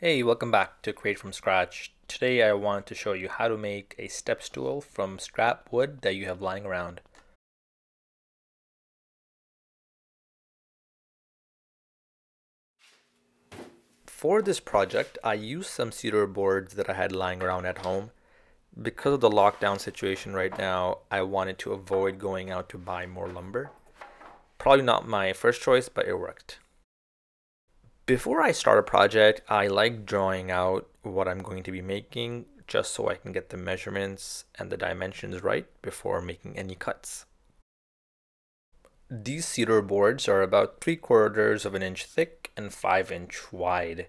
Hey, welcome back to Create from Scratch. Today I want to show you how to make a step stool from scrap wood that you have lying around. For this project, I used some cedar boards that I had lying around at home. Because of the lockdown situation right now, I wanted to avoid going out to buy more lumber. Probably not my first choice, but it worked. Before I start a project, I like drawing out what I'm going to be making just so I can get the measurements and the dimensions right before making any cuts. These cedar boards are about 3/4 of an inch thick and 5-inch wide.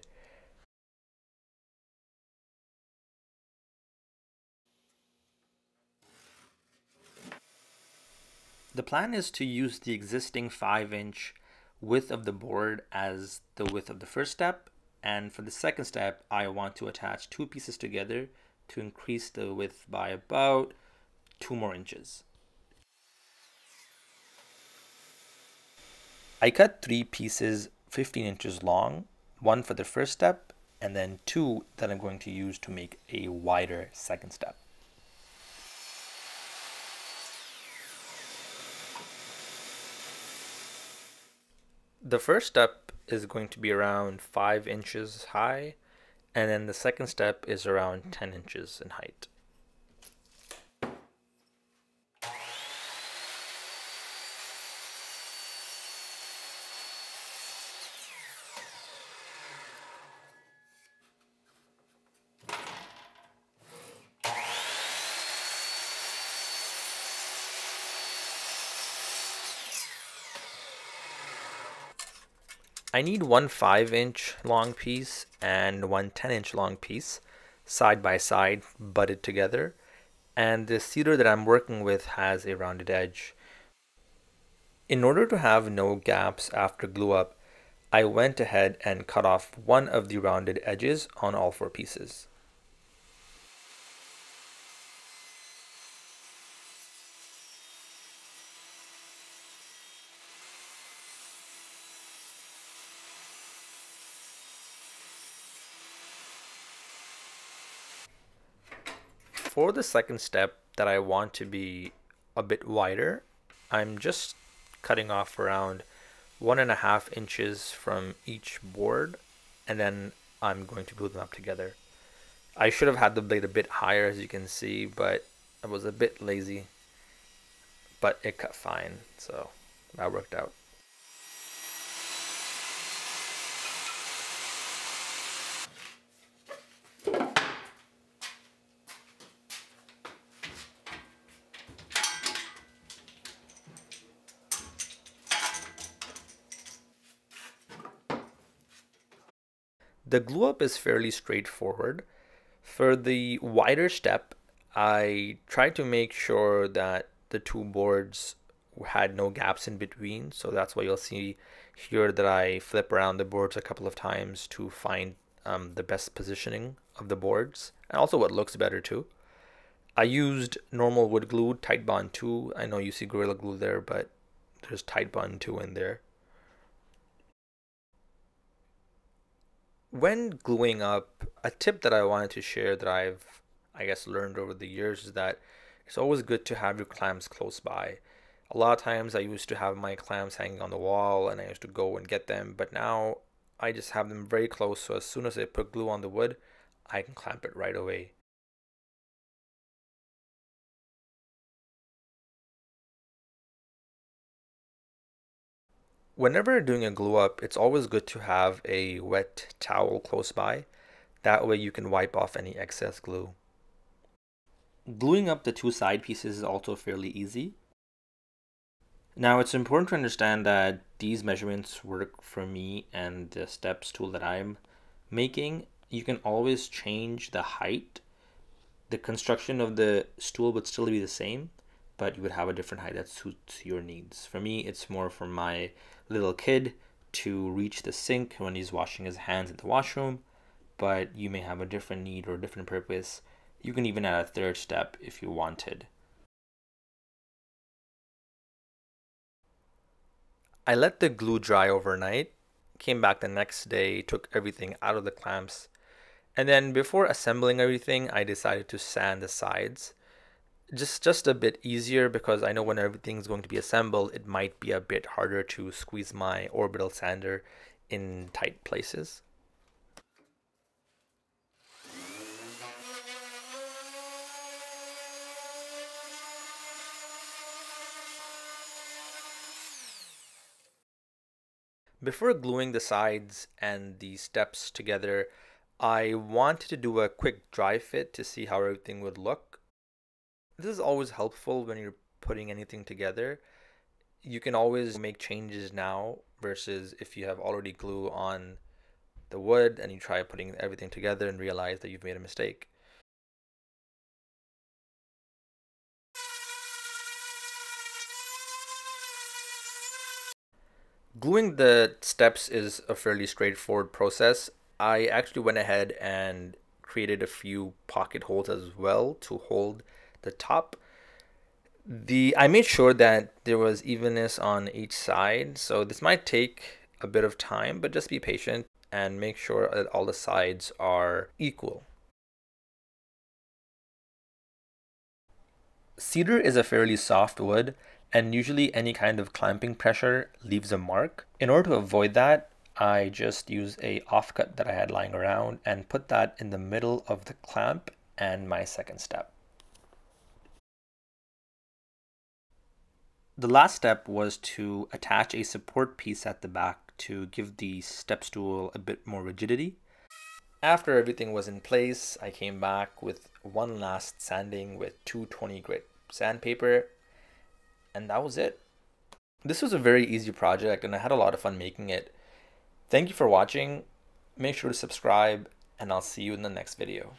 The plan is to use the existing 5-inch width of the board as the width of the first step, and for the second step, I want to attach two pieces together to increase the width by about 2 more inches. I cut 3 pieces 15 inches long, one for the first step, and then two that I'm going to use to make a wider second step. The first step is going to be around 5 inches high, and then the second step is around 10 inches in height. I need one 5-inch long piece and one 10-inch long piece side by side, butted together, and the cedar that I'm working with has a rounded edge. In order to have no gaps after glue up, I went ahead and cut off one of the rounded edges on all 4 pieces. For the second step that I want to be a bit wider, I'm just cutting off around 1.5 inches from each board, and then I'm going to glue them up together. I should have had the blade a bit higher, as you can see, but I was a bit lazy, but it cut fine, so that worked out. The glue up is fairly straightforward. For the wider step, I tried to make sure that the two boards had no gaps in between. So that's why you'll see here that I flip around the boards a couple of times to find the best positioning of the boards and also what looks better too. I used normal wood glue, Tight Bond 2. I know you see Gorilla Glue there, but there's Tight Bond 2 in there. When gluing up, a tip that I wanted to share that I guess, learned over the years is that it's always good to have your clamps close by. A lot of times I used to have my clamps hanging on the wall and I used to go and get them, but now I just have them very close so as soon as I put glue on the wood, I can clamp it right away. Whenever doing a glue up, it's always good to have a wet towel close by. That way you can wipe off any excess glue. Gluing up the two side pieces is also fairly easy. Now it's important to understand that these measurements work for me and the steps tool that I'm making. You can always change the height. The construction of the stool would still be the same, but you would have a different height that suits your needs. For me, it's more for my little kid to reach the sink when he's washing his hands in the washroom, but you may have a different need or a different purpose. You can even add a third step if you wanted. I let the glue dry overnight, came back the next day, took everything out of the clamps, And then before assembling everything, I decided to sand the sides. Just a bit easier because I know when everything's going to be assembled, it might be a bit harder to squeeze my orbital sander in tight places. Before gluing the sides and the steps together, I wanted to do a quick dry fit to see how everything would look. This is always helpful when you're putting anything together. You can always make changes now versus if you have already glue on the wood and you try putting everything together and realize that you've made a mistake. Gluing the steps is a fairly straightforward process. I actually went ahead and created a few pocket holes as well to hold the top. I made sure that there was evenness on each side, so this might take a bit of time, but just be patient and make sure that all the sides are equal. Cedar is a fairly soft wood, and usually any kind of clamping pressure leaves a mark. In order to avoid that, I just used a offcut that I had lying around and put that in the middle of the clamp and my second step. The last step was to attach a support piece at the back to give the step stool a bit more rigidity. After everything was in place, I came back with one last sanding with 220 grit sandpaper, and that was it. This was a very easy project and I had a lot of fun making it. Thank you for watching. Make sure to subscribe and I'll see you in the next video.